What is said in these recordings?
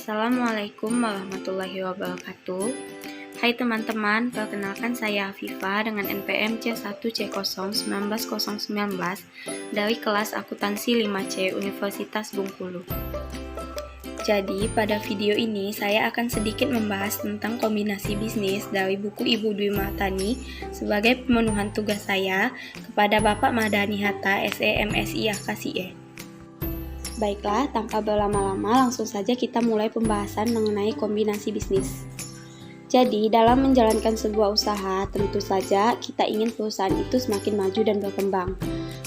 Assalamualaikum warahmatullahi wabarakatuh. Hai teman-teman, perkenalkan saya Afifah dengan NPM C1C0190019 dari kelas akuntansi 5C Universitas Bengkulu. Jadi, pada video ini saya akan sedikit membahas tentang kombinasi bisnis dari buku Ibu Dwi Martani sebagai pemenuhan tugas saya kepada Bapak Mardhani Hatta, SE MSI FKSIE. Baiklah, tanpa berlama-lama langsung saja kita mulai pembahasan mengenai kombinasi bisnis. Jadi, dalam menjalankan sebuah usaha, tentu saja kita ingin perusahaan itu semakin maju dan berkembang.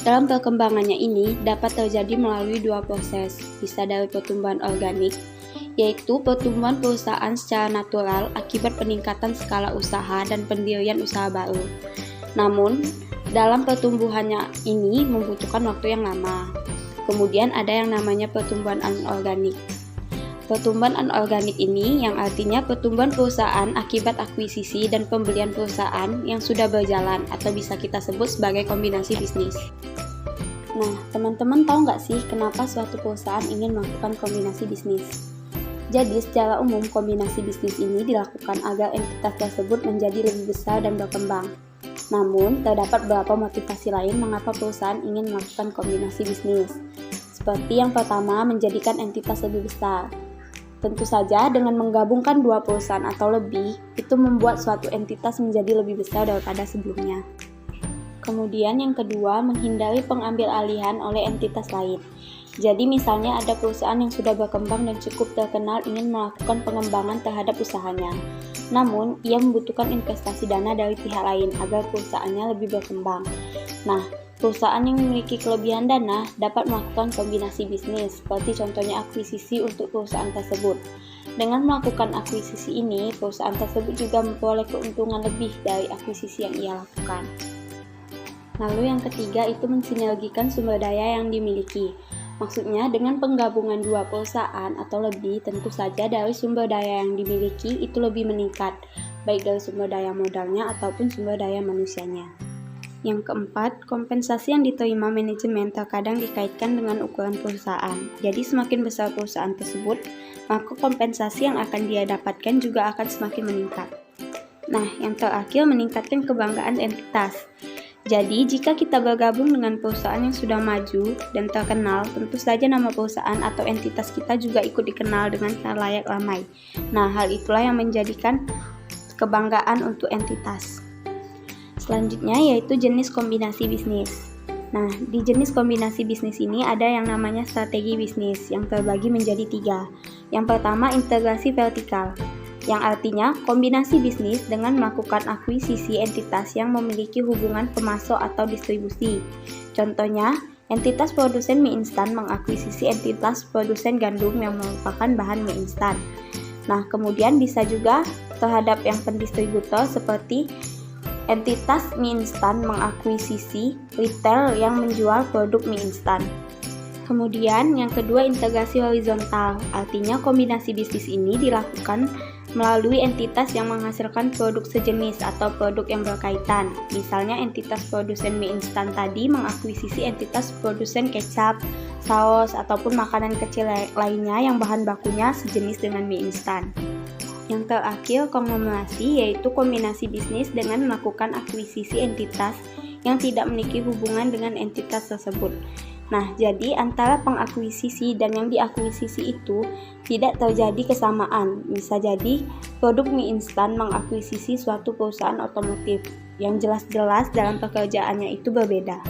Dalam perkembangannya ini dapat terjadi melalui dua proses, bisa dari pertumbuhan organik, yaitu pertumbuhan perusahaan secara natural akibat peningkatan skala usaha dan pendirian usaha baru. Namun, dalam pertumbuhannya ini membutuhkan waktu yang lama. Kemudian ada yang namanya pertumbuhan anorganik. Pertumbuhan anorganik ini yang artinya pertumbuhan perusahaan akibat akuisisi dan pembelian perusahaan yang sudah berjalan atau bisa kita sebut sebagai kombinasi bisnis. Nah, teman-teman tahu nggak sih kenapa suatu perusahaan ingin melakukan kombinasi bisnis? Jadi, secara umum kombinasi bisnis ini dilakukan agar entitas tersebut menjadi lebih besar dan berkembang. Namun, terdapat beberapa motivasi lain mengapa perusahaan ingin melakukan kombinasi bisnis. Seperti yang pertama, menjadikan entitas lebih besar. Tentu saja, dengan menggabungkan dua perusahaan atau lebih, itu membuat suatu entitas menjadi lebih besar daripada sebelumnya. Kemudian yang kedua, menghindari pengambil alihan oleh entitas lain. Jadi misalnya ada perusahaan yang sudah berkembang dan cukup terkenal ingin melakukan pengembangan terhadap usahanya. Namun, ia membutuhkan investasi dana dari pihak lain agar perusahaannya lebih berkembang. Nah, perusahaan yang memiliki kelebihan dana dapat melakukan kombinasi bisnis, seperti contohnya akuisisi untuk perusahaan tersebut. Dengan melakukan akuisisi ini, perusahaan tersebut juga memperoleh keuntungan lebih dari akuisisi yang ia lakukan. Lalu yang ketiga itu mensinergikan sumber daya yang dimiliki. Maksudnya dengan penggabungan dua perusahaan atau lebih, tentu saja dari sumber daya yang dimiliki itu lebih meningkat, baik dari sumber daya modalnya ataupun sumber daya manusianya. Yang keempat, kompensasi yang diterima manajemen terkadang dikaitkan dengan ukuran perusahaan. Jadi semakin besar perusahaan tersebut, maka kompensasi yang akan dia dapatkan juga akan semakin meningkat. Nah, yang terakhir meningkatkan kebanggaan entitas. Jadi, jika kita bergabung dengan perusahaan yang sudah maju dan terkenal, tentu saja nama perusahaan atau entitas kita juga ikut dikenal dengan khalayak ramai. Nah, hal itulah yang menjadikan kebanggaan untuk entitas. Selanjutnya yaitu jenis kombinasi bisnis. Nah, di jenis kombinasi bisnis ini ada yang namanya strategi bisnis yang terbagi menjadi 3. Yang pertama, integrasi vertikal, yang artinya kombinasi bisnis dengan melakukan akuisisi entitas yang memiliki hubungan pemasok atau distribusi. Contohnya, entitas produsen mie instan mengakuisisi entitas produsen gandum yang merupakan bahan mie instan. Nah, kemudian bisa juga terhadap yang pendistributor seperti entitas mie instan mengakuisisi retail yang menjual produk mie instan. Kemudian yang kedua, integrasi horizontal, artinya kombinasi bisnis ini dilakukan melalui entitas yang menghasilkan produk sejenis atau produk yang berkaitan. Misalnya entitas produsen mie instan tadi mengakuisisi entitas produsen kecap, saus, ataupun makanan kecil lainnya yang bahan bakunya sejenis dengan mie instan. Yang terakhir, konglomerasi, yaitu kombinasi bisnis dengan melakukan akuisisi entitas yang tidak memiliki hubungan dengan entitas tersebut. Nah, jadi antara pengakuisisi dan yang diakuisisi itu tidak terjadi kesamaan. Bisa jadi produk mie instan mengakuisisi suatu perusahaan otomotif yang jelas-jelas dalam pekerjaannya itu berbeda.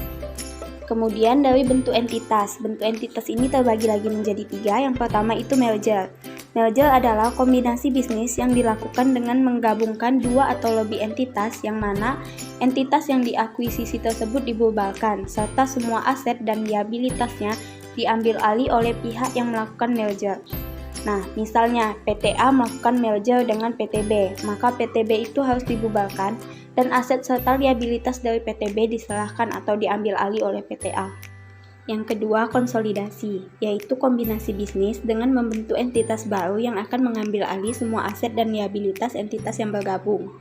Kemudian dari bentuk entitas. Bentuk entitas ini terbagi lagi menjadi 3. Yang pertama itu merger. Merger adalah kombinasi bisnis yang dilakukan dengan menggabungkan dua atau lebih entitas yang mana entitas yang diakuisisi tersebut dibubarkan, serta semua aset dan liabilitasnya diambil alih oleh pihak yang melakukan merger. Nah, misalnya PT A melakukan merger dengan PT B, maka PT B itu harus dibubarkan dan aset serta liabilitas dari PT B diserahkan atau diambil alih oleh PT A. Yang kedua, konsolidasi, yaitu kombinasi bisnis dengan membentuk entitas baru yang akan mengambil alih semua aset dan liabilitas entitas yang bergabung.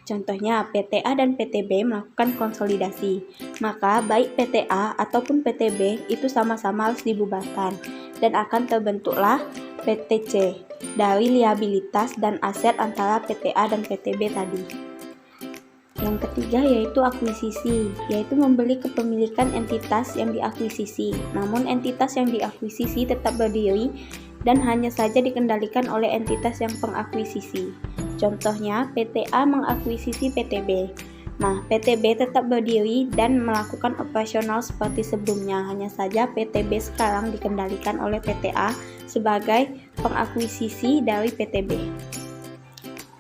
Contohnya, PTA dan PTB melakukan konsolidasi, maka baik PTA ataupun PTB itu sama-sama harus dibubarkan, dan akan terbentuklah PTC dari liabilitas dan aset antara PTA dan PTB tadi. Yang ketiga yaitu akuisisi, yaitu membeli kepemilikan entitas yang diakuisisi, namun entitas yang diakuisisi tetap berdiri dan hanya saja dikendalikan oleh entitas yang pengakuisisi. Contohnya, PTA mengakuisisi PTB. Nah, PTB tetap berdiri dan melakukan operasional seperti sebelumnya, hanya saja PTB sekarang dikendalikan oleh PTA sebagai pengakuisisi dari PTB.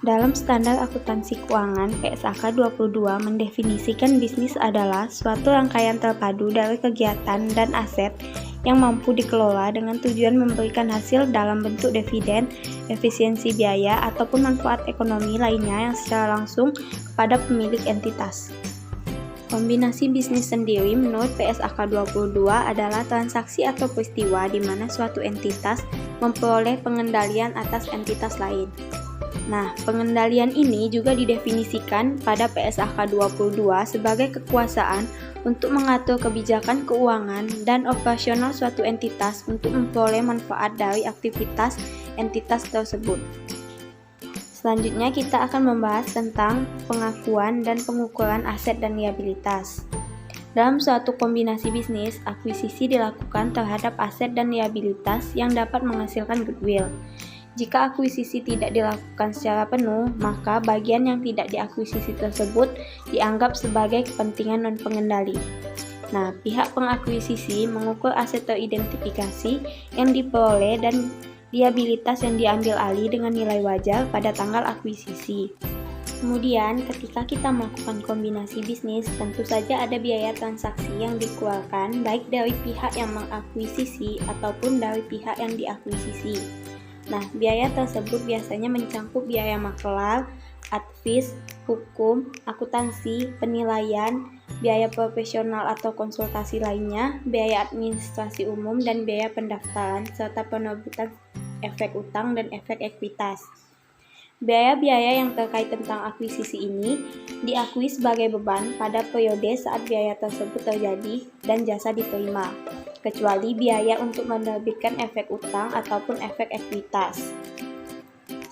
Dalam standar akuntansi keuangan, PSAK 22 mendefinisikan bisnis adalah suatu rangkaian terpadu dari kegiatan dan aset yang mampu dikelola dengan tujuan memberikan hasil dalam bentuk dividen, efisiensi biaya, ataupun manfaat ekonomi lainnya yang secara langsung kepada pemilik entitas. Kombinasi bisnis sendiri menurut PSAK 22 adalah transaksi atau peristiwa di mana suatu entitas memperoleh pengendalian atas entitas lain. Nah, pengendalian ini juga didefinisikan pada PSAK 22 sebagai kekuasaan untuk mengatur kebijakan keuangan dan operasional suatu entitas untuk memperoleh manfaat dari aktivitas entitas tersebut. Selanjutnya kita akan membahas tentang pengakuan dan pengukuran aset dan liabilitas. Dalam suatu kombinasi bisnis, akuisisi dilakukan terhadap aset dan liabilitas yang dapat menghasilkan goodwill. Jika akuisisi tidak dilakukan secara penuh, maka bagian yang tidak diakuisisi tersebut dianggap sebagai kepentingan non-pengendali. Nah, pihak pengakuisisi mengukur aset teridentifikasi yang diperoleh dan liabilitas yang diambil alih dengan nilai wajar pada tanggal akuisisi. Kemudian, ketika kita melakukan kombinasi bisnis, tentu saja ada biaya transaksi yang dikeluarkan baik dari pihak yang mengakuisisi ataupun dari pihak yang diakuisisi. Nah, biaya tersebut biasanya mencakup biaya makelar, advis, hukum, akuntansi, penilaian, biaya profesional atau konsultasi lainnya, biaya administrasi umum dan biaya pendaftaran, serta penerbitan efek utang dan efek ekuitas. Biaya-biaya yang terkait tentang akuisisi ini diakui sebagai beban pada periode saat biaya tersebut terjadi dan jasa diterima, kecuali biaya untuk menerbitkan efek utang ataupun efek ekuitas.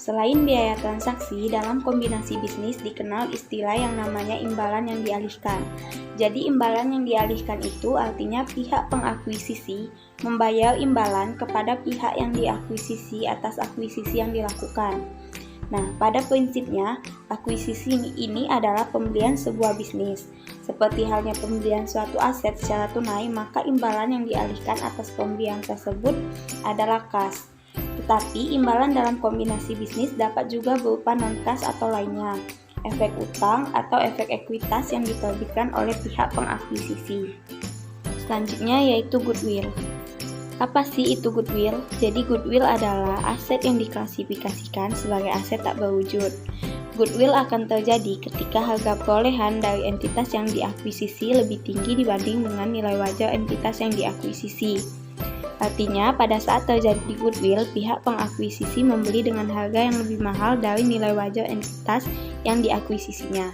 Selain biaya transaksi, dalam kombinasi bisnis dikenal istilah yang namanya imbalan yang dialihkan. Jadi imbalan yang dialihkan itu artinya pihak pengakuisisi membayar imbalan kepada pihak yang diakuisisi atas akuisisi yang dilakukan. Nah, pada prinsipnya, akuisisi ini adalah pembelian sebuah bisnis. Seperti halnya pembelian suatu aset secara tunai, maka imbalan yang dialihkan atas pembelian tersebut adalah kas. Tetapi imbalan dalam kombinasi bisnis dapat juga berupa non-kas atau lainnya, efek utang atau efek ekuitas yang diterbitkan oleh pihak pengakuisisi. Selanjutnya yaitu goodwill. Apa sih itu goodwill? Jadi goodwill adalah aset yang diklasifikasikan sebagai aset tak berwujud. Goodwill akan terjadi ketika harga perolehan dari entitas yang diakuisisi lebih tinggi dibanding dengan nilai wajar entitas yang diakuisisi. Artinya, pada saat terjadi goodwill, pihak pengakuisisi membeli dengan harga yang lebih mahal dari nilai wajar entitas yang diakuisisinya.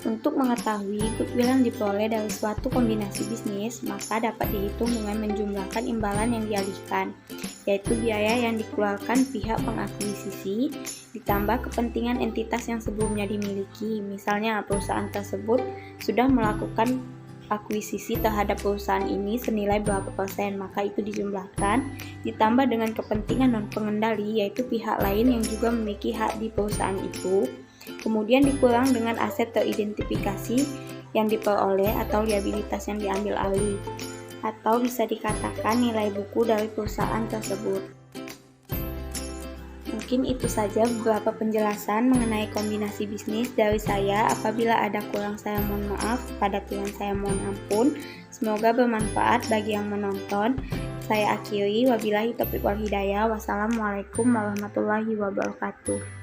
Untuk mengetahui goodwill yang diperoleh dari suatu kombinasi bisnis, maka dapat dihitung dengan menjumlahkan imbalan yang dialihkan, yaitu biaya yang dikeluarkan pihak pengakuisisi, ditambah kepentingan entitas yang sebelumnya dimiliki. Misalnya, perusahaan tersebut sudah melakukan akuisisi terhadap perusahaan ini senilai berapa persen, maka itu dijumlahkan, ditambah dengan kepentingan non-pengendali, yaitu pihak lain yang juga memiliki hak di perusahaan itu, kemudian dikurang dengan aset teridentifikasi yang diperoleh atau liabilitas yang diambil alih, atau bisa dikatakan nilai buku dari perusahaan tersebut. Mungkin itu saja beberapa penjelasan mengenai kombinasi bisnis dari saya. Apabila ada kurang saya mohon maaf, pada Tuhan saya mohon ampun. Semoga bermanfaat bagi yang menonton. Saya akhiri, wabillahi taufiq wal hidayah. Wassalamualaikum warahmatullahi wabarakatuh.